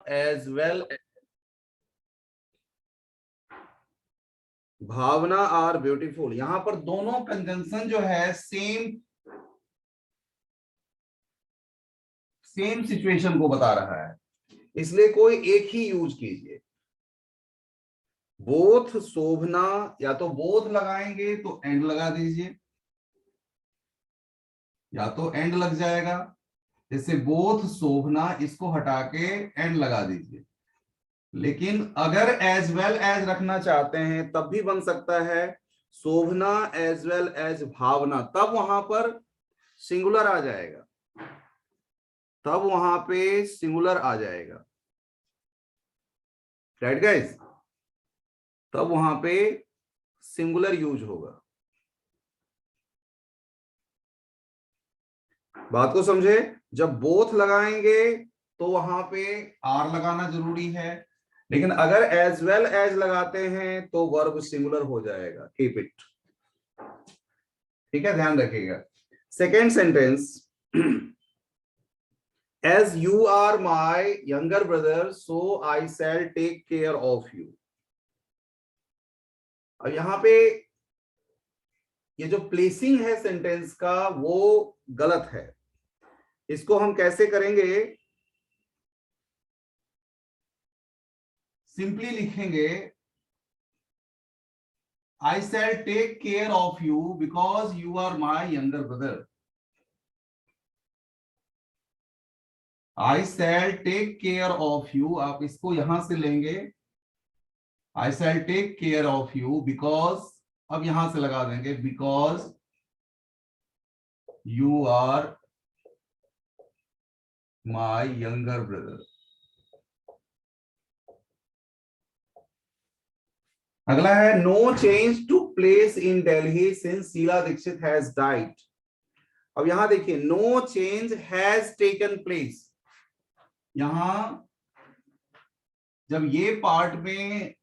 As well Bhavna are beautiful. यहां पर दोनों कंजंक्शन जो है सेम सिचुएशन को बता रहा है, इसलिए कोई एक ही यूज कीजिए। बोथ शोभना, या तो बोथ लगाएंगे तो एंड लगा दीजिए, या तो एंड लग जाएगा। जैसे बोथ शोभना, इसको हटा के एंड लगा दीजिए। लेकिन अगर एज वेल एज रखना चाहते हैं तब भी बन सकता है, शोभना एज वेल एज भावना, तब वहां पर सिंगुलर आ जाएगा, तब वहां पे सिंगुलर आ जाएगा। राइट गाइस, तब वहां पे सिंगुलर यूज होगा। बात को समझे? जब बोथ लगाएंगे तो वहां पे आर लगाना जरूरी है, लेकिन अगर एज वेल एज लगाते हैं तो वर्ब सिंगुलर हो जाएगा। कीप इट, ठीक है, ध्यान रखिएगा। Second sentence, as you are my younger brother so I shall take care of you. अब यहां पे ये जो प्लेसिंग है सेंटेंस का वो गलत है। इसको हम कैसे करेंगे? सिंपली लिखेंगे I shall take care of you because you are my younger brother. I shall take care of you, आप इसको यहां से लेंगे, I shall take care of you because, अब यहां से लगा देंगे because you are my younger brother. अगला है no change took place in Delhi since Sheila Dikshit has died. अब यहां देखिए no change has taken place। यहां जब ये पार्ट में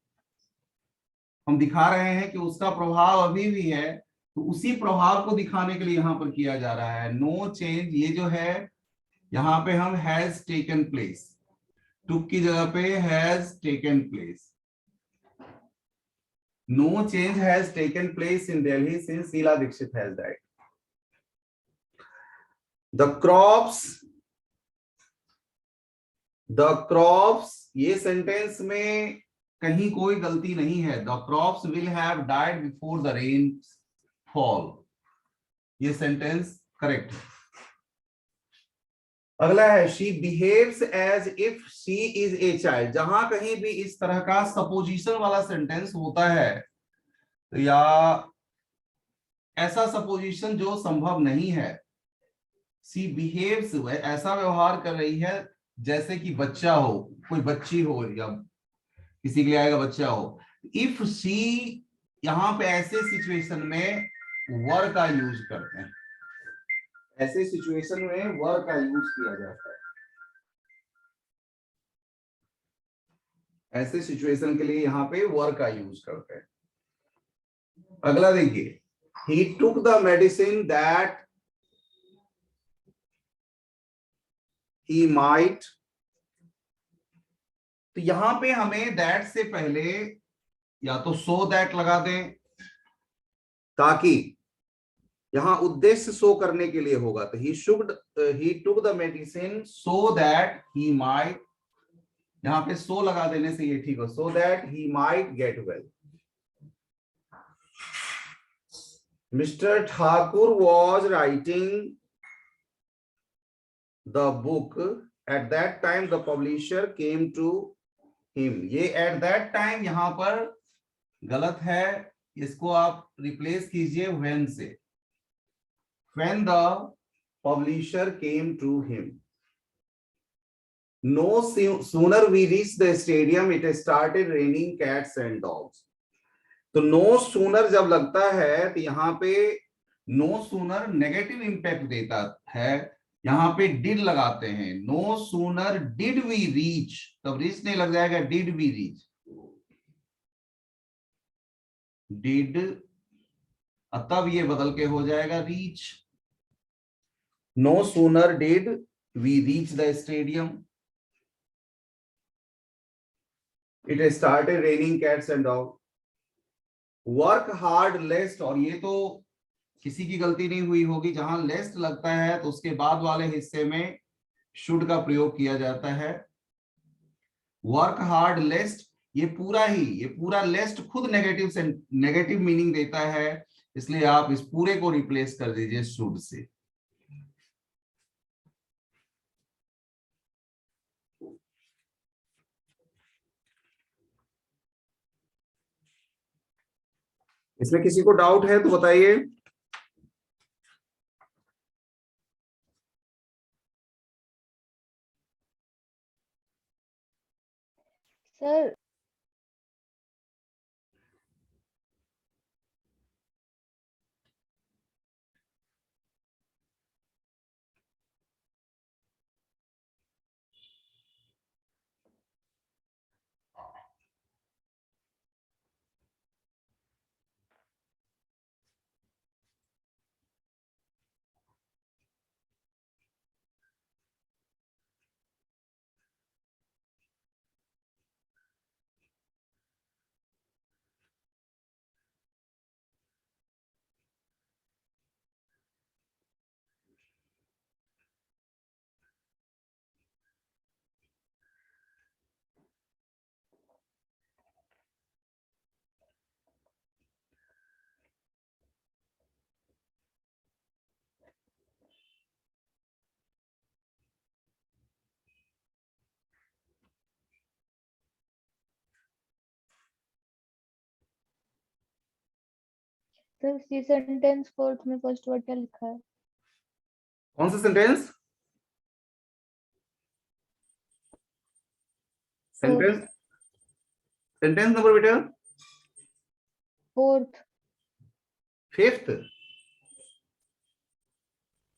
हम दिखा रहे हैं कि उसका प्रभाव अभी भी है, तो उसी प्रभाव को दिखाने के लिए यहां पर किया जा रहा है। नो चेंज, ये जो है यहां पे हम हैज टेकन प्लेस, टुक की जगह पे has taken place. No change has taken place in Delhi since Sheila Dikshit has died. The crops, ये सेंटेंस में कहीं कोई गलती नहीं है। The crops will have died before the rain fall, ये सेंटेंस करेक्ट है। अगला है she behaves as if she is a child. जहां कहीं भी इस तरह का सपोजिशन वाला सेंटेंस होता है, या ऐसा सपोजिशन जो संभव नहीं है, शी बिहेव्स, ऐसा व्यवहार कर रही है जैसे कि बच्चा हो, कोई बच्ची हो, या किसी के लिए आएगा बच्चा हो। इफ शी, यहां पे ऐसे सिचुएशन में वर का यूज करते हैं, ऐसे सिचुएशन में वर का यूज किया जाता है। ऐसे सिचुएशन के लिए यहां पे वर का यूज करते हैं। अगला देखिए, he took the medicine that he might। तो यहां पे हमें that से पहले या तो so that लगा दें, ताकि यहां उद्देश्य शो करने के लिए होगा। तो he took the medicine so that he might, यहां पे so लगा देने से ये ठीक हो, so that he might get well। Mr. Thakur was writing the book at that time the publisher came to him। ये at that time यहां पर गलत है, इसको आप रिप्लेस कीजिए when से। When the publisher came to him। No sooner we reached the stadium it started raining cats and dogs। तो नो सूनर जब लगता है तो यहाँ पे नो सूनर नेगेटिव इंपैक्ट देता है, यहाँ पे डिड लगाते हैं। No sooner did we reach, तब रीच नहीं लग जाएगा, डिड वी रीच, डिड, तब ये बदल के हो जाएगा reach. No sooner did we reach the stadium. It started raining cats and dog. Work hard lest, और ये तो किसी की गलती नहीं हुई होगी, जहां लेस्ट लगता है तो उसके बाद वाले हिस्से में शुड का प्रयोग किया जाता है। वर्क हार्ड लेस्ट, ये पूरा लेस्ट खुद नेगेटिव से नेगेटिव मीनिंग देता है, इसलिए आप इस पूरे को रिप्लेस कर दीजिए शुड से। इसमें किसी को डाउट है तो बताइए। Sir sir C sentence fourth में फर्स्ट वर्ड क्या लिखा है? कौन सा sentence? Fourth. Sentence, sentence number बेटा fourth. Fifth.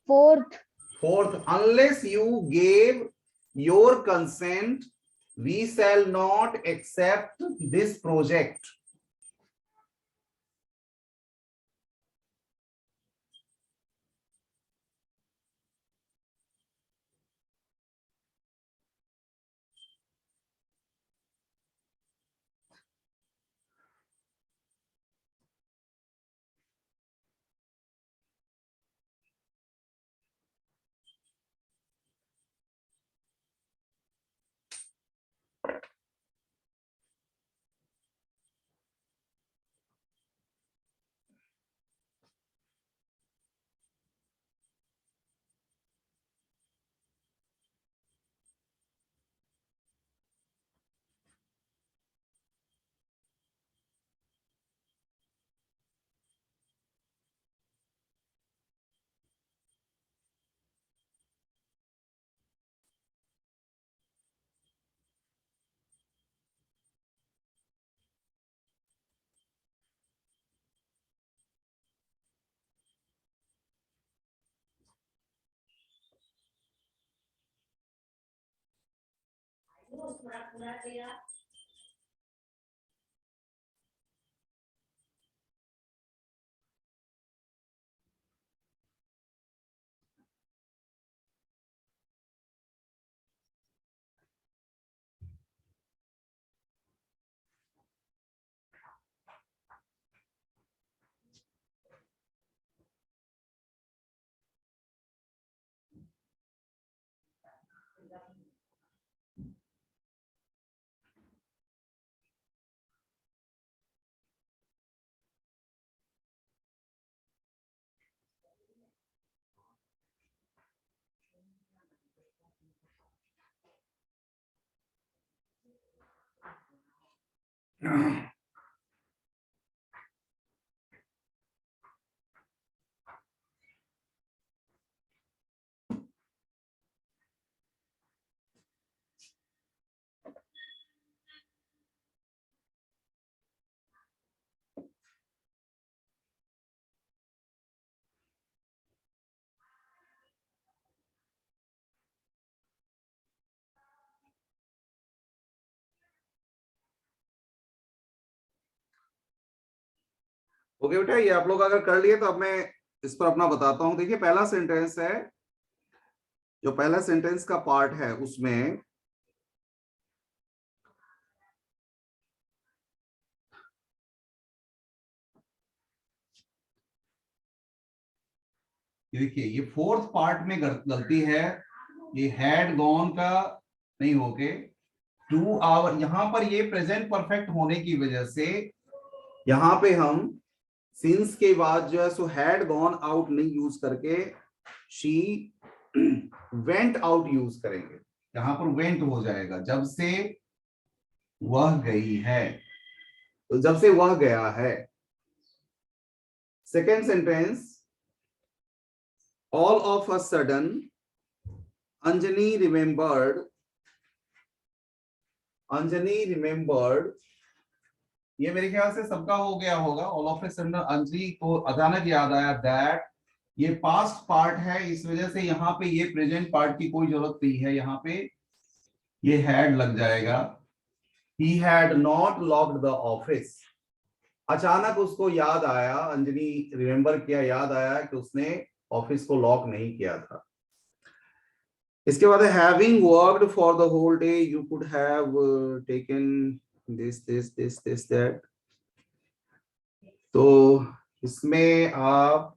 Fourth. Fourth, unless you gave your consent, we shall not accept this project. Okay बेटा, ये आप लोग अगर कर लिए तो अब मैं इस पर अपना बताता हूं। देखिए पहला सेंटेंस है, जो पहला सेंटेंस का पार्ट है उसमें ये देखिए ये फोर्थ पार्ट में गलती है, ये हैड गॉन का नहीं होके टू आवर, यहां पर ये प्रेजेंट परफेक्ट होने की वजह से यहां पे हम सिंस के बाद जो है सो हैड गॉन आउट नहीं यूज करके शी वेंट आउट यूज करेंगे। यहां पर वेंट हो जाएगा, जब से वह गई है, तो जब से वह गया है। Second sentence, all of a sudden Anjani remembered, ये मेरे ख्याल से सबका हो गया होगा। All of a sudden Anjali को अचानक याद आया दैट, ये पास्ट पार्ट है, इस वजह से यहाँ पे ये प्रेजेंट पार्ट की कोई जरूरत नहीं है, यहाँ पे ये हैड लग जाएगा। He had not locked the office, अचानक उसको याद आया, अंजलि रिमेम्बर किया, याद आया कि उसने ऑफिस को लॉक नहीं किया था। इसके बाद having worked for the whole day you could have taken this that, तो इसमें आप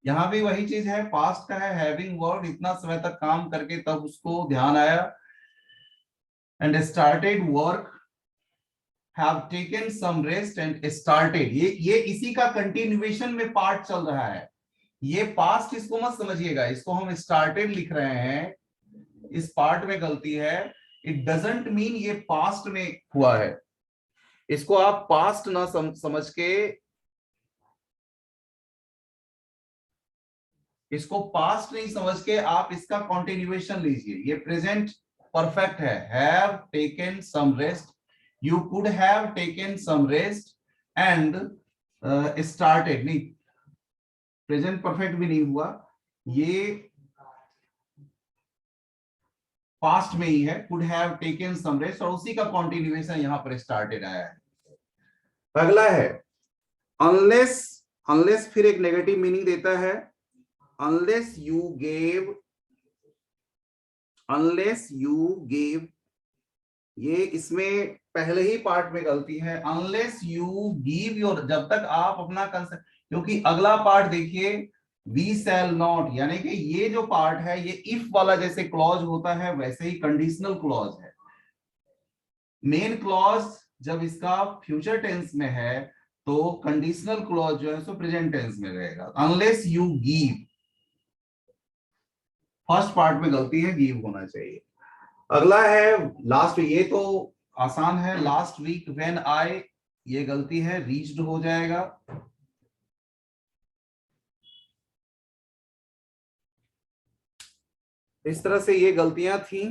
यहां भी वही चीज है, पास्ट का है, हैविंग वर्कड, इतना समय तक काम करके तब उसको ध्यान आया, and started work, have taken some rest and started, ये इसी का कंटिन्यूएशन में पार्ट चल रहा है। ये पास्ट इसको मत समझिएगा, इसको हम स्टार्टेड लिख रहे हैं, इस पार्ट में गलती है। इट डजंट मीन ये पास्ट में हुआ है, इसको आप पास्ट ना समझ के, इसको पास्ट नहीं समझ के आप इसका कंटिन्यूएशन लीजिए। ये प्रेजेंट परफेक्ट है, have taken some rest, you could have taken some rest and started, नहीं प्रेजेंट परफेक्ट भी नहीं हुआ, ये पास्ट में ही है, could have taken some rest, और उसी का कंटिन्यूएशन यहां पर स्टार्टेड आया है। अगला है अनलेस, अनलेस फिर एक नेगेटिव मीनिंग देता है, unless you gave, ये इसमें पहले ही पार्ट में गलती है, unless you give your, जब तक आप अपना कंसेप्ट, क्योंकि अगला पार्ट देखिए we shall not, यानी कि ये जो पार्ट है ये if वाला जैसे क्लॉज होता है वैसे ही कंडीशनल क्लॉज है। मेन क्लॉज जब इसका फ्यूचर टेंस में है तो कंडीशनल क्लॉज जो है सो प्रेजेंट टेंस में रहेगा। unless you give, first part में गलती है, गिव होना चाहिए। अगला है लास्ट, ये तो आसान है, लास्ट वीक व्हेन आई, ये गलती है, रीच्ड हो जाएगा। इस तरह से ये गलतियां थी।